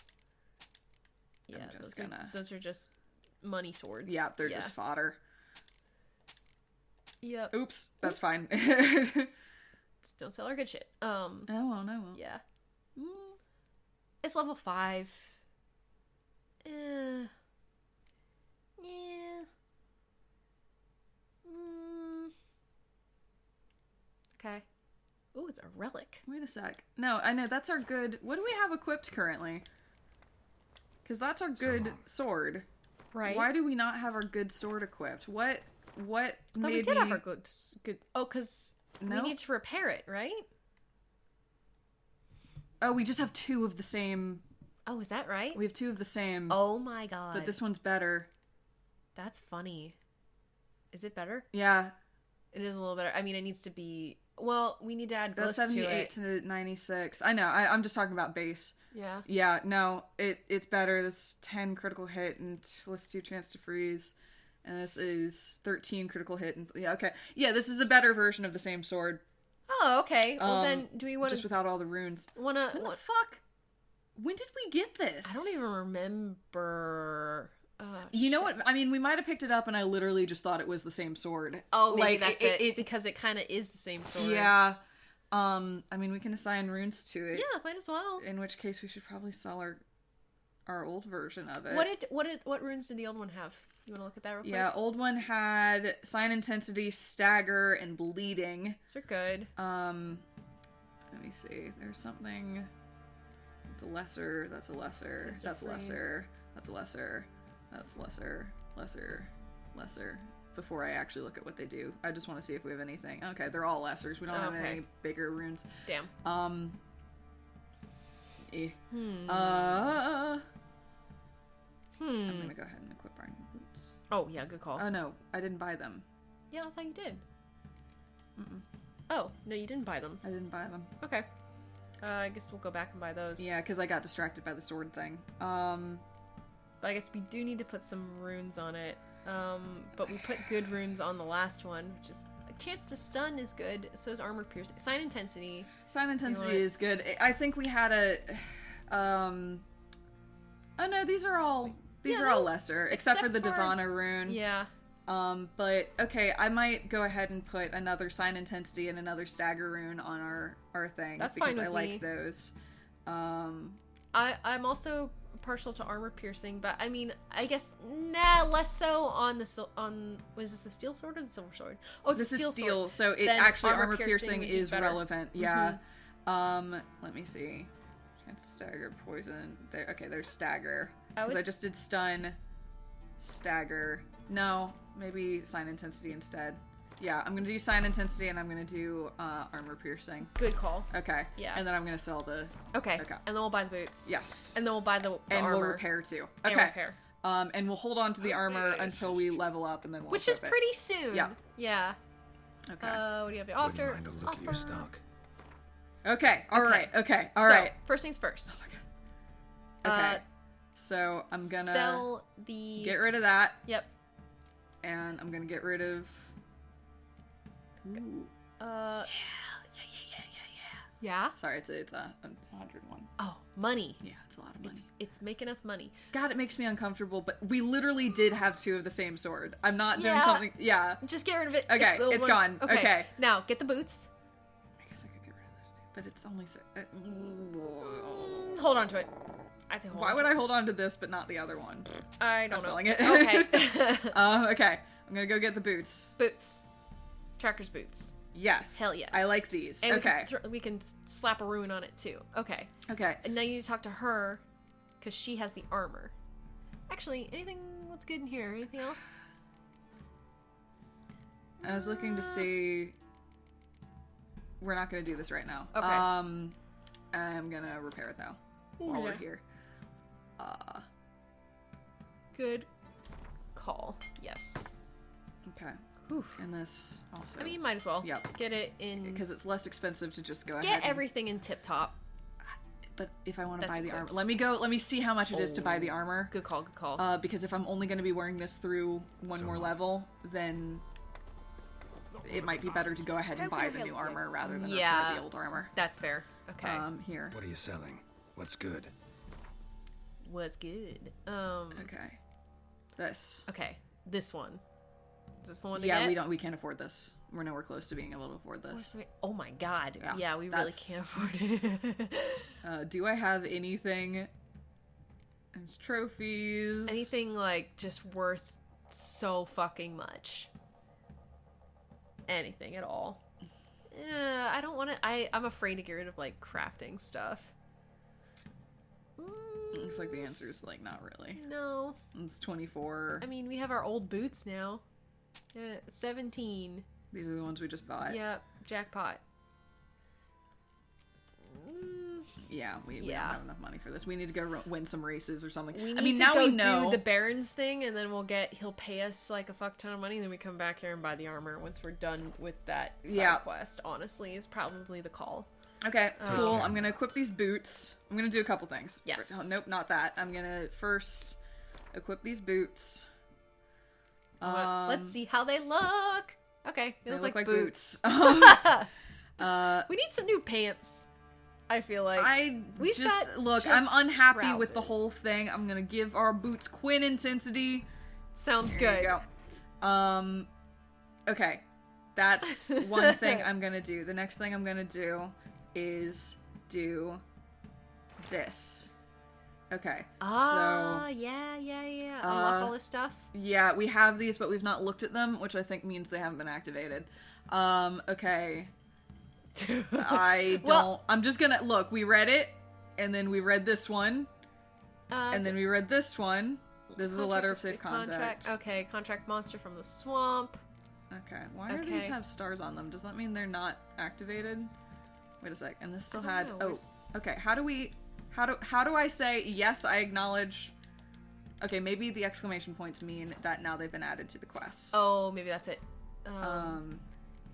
Yeah, those are just money swords. Yeah, they're just fodder. Yep. Oops, that's fine. Just don't sell our good shit. I won't. Yeah. It's level 5. Yeah. Okay. Ooh, it's a relic. Wait a sec. No, I know, that's our good... What do we have equipped currently? Because that's our good sword. Right. Why do we not have our good sword equipped? What made we did have our good... Oh, because we need to repair it, right? Oh, we just have 2 of the same... Oh, is that right? We have 2 of the same. Oh my god. But this one's better. That's funny. Is it better? Yeah. It is a little better. I mean, it needs to be... Well, we need to add glyphs to it. That's 78 to 96. I know. I'm just talking about base. Yeah. Yeah, no. It's better. This 10 critical hit and plus 2 chance to freeze. And this is 13 critical hit. And yeah, okay. Yeah, this is a better version of the same sword. Oh, okay. Well, then, do we want to... Just without all the runes. What the fuck? When did we get this? I don't even remember. You know what? I mean, we might have picked it up and I literally just thought it was the same sword. Oh, maybe that's it. Because it kind of is the same sword. Yeah. I mean, we can assign runes to it. Yeah, might as well. In which case, we should probably sell our old version of it. What runes did the old one have? You want to look at that real quick? Yeah, old one had Sign Intensity, Stagger, and Bleeding. Those are good. Let me see. There's something... That's a lesser, that's a lesser, that's a lesser, that's a lesser, that's lesser. Before I actually look at what they do. I just want to see if we have anything. Okay, they're all lessers. We don't have any bigger runes. Damn. I'm gonna go ahead and equip our new boots. Oh, yeah, good call. Oh, no. I didn't buy them. Yeah, I thought you did. Oh, no, you didn't buy them. I didn't buy them. Okay. I guess we'll go back and buy those. Yeah, because I got distracted by the sword thing. But I guess we do need to put some runes on it. But we put good runes on the last one, which is... A chance to stun is good. So is armor piercing. Sign Intensity. Sign Intensity is good. I think we had a... Oh no, these are all lesser. Except for the Divana rune. Yeah. But okay, I might go ahead and put another Sign Intensity and another Stagger rune on our thing. That's because fine with I like me. those. I'm also partial to armor piercing, but I mean, I guess less so on the was this the steel sword or the silver sword? Oh, it's this a steel is steel, sword. so it Then actually armor piercing is better. relevant. Yeah. Let me see. Chance to stagger, poison. There. Okay, there's stagger. Because I just did stun, stagger. No, maybe Sign Intensity instead. Yeah, I'm gonna do Sign Intensity and I'm gonna do armor piercing. Good call. Okay. Yeah. And then I'm gonna sell the. Okay. And then we'll buy the boots. Yes. And then we'll buy the and armor. we'll repair too. Okay. And repair. And we'll hold on to the armor until we level up, and then we'll. Which is pretty soon. Yeah. Yeah. Okay. What do you have to offer? Wouldn't mind a look at your stock. Okay. All right. Okay. All right. First things first. Oh my god. Okay. So I'm gonna sell the. Get rid of that. Yep. And I'm gonna get rid of. Ooh. Yeah. Yeah? Sorry, it's 101. Oh, money. Yeah, it's a lot of money. It's making us money. God, it makes me uncomfortable, but we literally did have 2 of the same sword. I'm not doing Yeah. something... Yeah. Just get rid of it. Okay, the it's one- gone. Okay. Now, get the boots. I guess I could get rid of this too, but it's only... Hold on to it. I say hold Why on. would I hold on to this but not the other one? I don't I'm know. selling it. Okay. Okay. I'm gonna go get the boots. Boots. Tracker's boots. Yes. Hell yes. I like these. And Okay. we can slap a rune on it too. Okay. Okay. And now you need to talk to her, because she has the armor. Actually, anything what's good in here? Anything else? I was looking to see... We're not gonna do this right now. Okay. I'm gonna repair it though. While we're Yeah. here. Good call. Yes. Okay. Whew. And this also. I mean, might as well. Yep. Get it in. Because it's less expensive to just go ahead. Get everything in tip top. But if I want to That's buy the armor, equipped. let me see how much it is to buy the armor. Good call. Good call. Because if I'm only going to be wearing this through one more level, then it might be better to go ahead and buy the new armor rather than repair the old armor. That's fair. Okay. Here. What are you selling? What's good? What's good? Okay. This. Okay. This one. Is this the one to Yeah, get? we can't afford this. We're nowhere close to being able to afford this. Oh my god. Yeah, Yeah, we really that's- can't afford it. Do I have anything? There's trophies. Anything like just worth so fucking much. Anything at all. I don't want to. I'm afraid to get rid of like crafting stuff. Looks like the answer is like not really. No. It's 24. I mean, we have our old boots now. 17. These are the ones we just bought. Yep. Jackpot. Yeah, we don't Yeah. have enough money for this. We need to go win some races or something. We need I mean, to now go we know. do the Baron's thing, and then he'll pay us like a fuck ton of money, and then we come back here and buy the armor once we're done with that side quest. Honestly, is probably the call. Okay, cool. I'm gonna equip these boots. I'm gonna do a couple things. Yes. Oh, nope, not that. I'm gonna first equip these boots. Let's see how they look. Okay, they look like boots. We need some new pants. I feel like I'm unhappy with the whole thing. I'm gonna give our boots Quinn intensity. Sounds There good. you go. Okay, that's one thing I'm gonna do. The next thing I'm gonna do is do this. Okay. Yeah. Unlock all this stuff. Yeah, we have these, but we've not looked at them, which I think means they haven't been activated. Okay. I'm just gonna look. We read it, and then we read this one, and then we read this one. This is a letter of safe contact. Okay, contract monster from the swamp. Okay, why do these have stars on them? Does that mean they're not activated? Wait a sec. And this still had. know. Okay. How do I say yes? I acknowledge. Okay, maybe the exclamation points mean that now they've been added to the quest. Oh, maybe that's it.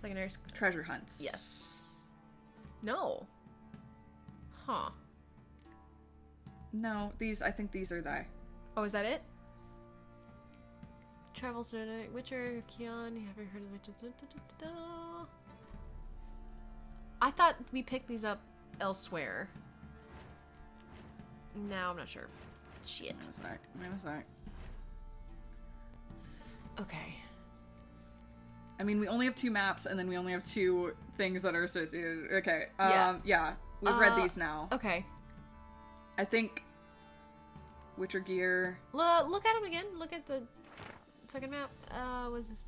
Secondary treasure hunts. Yes. No. Huh. No, I think these are they. Oh, is that it? Travels to Witcher, Keon, have you heard of Witcher? I thought we picked these up elsewhere. Now I'm not sure. Shit. Wait a sec. Okay. I mean, we only have 2 maps, and then we only have 2 things that are associated. Okay. Yeah. We've read these now. Okay. I think Witcher gear. Look at them again. Look at the second map. Was this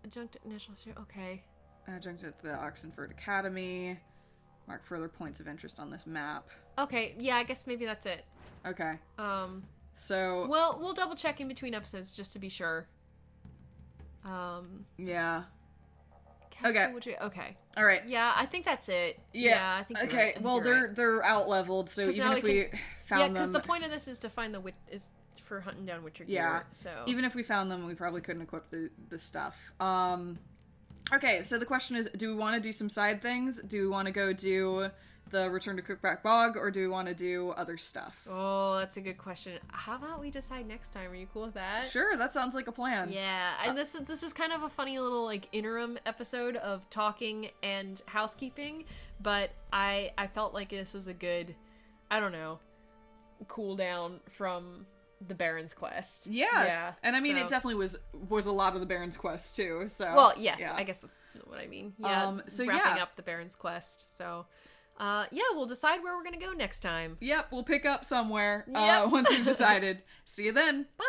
adjunct national share? Okay. Adjunct at the Oxenford Academy. Mark further points of interest on this map. Okay. Yeah, I guess maybe that's it. Okay. So. Well, we'll double check in between episodes just to be sure. Yeah. Okay. Okay. All right. Yeah, I think that's it. Yeah. I think you're okay. right. Well, they're out leveled, so even if we found them. Yeah, because the point of this is to find is for hunting down Witcher gear. Yeah. So even if we found them, we probably couldn't equip the stuff. Okay. So the question is, do we want to do some side things? Do we want to go do the Return to Crookback Bog, or do we want to do other stuff? Oh, that's a good question. How about we decide next time? Are you cool with that? Sure, that sounds like a plan. Yeah, and this was kind of a funny little like interim episode of talking and housekeeping, but I felt like this was a good, I don't know, cool down from the Baron's quest. Yeah. And I mean, so. it definitely was a lot of the Baron's quest too. So well, yes, yeah. I guess that's what I mean. Yeah. So wrapping up the Baron's quest. So, yeah, we'll decide where we're gonna go next time. Yep, we'll pick up somewhere. Yep. Once we've decided. See you then. Bye.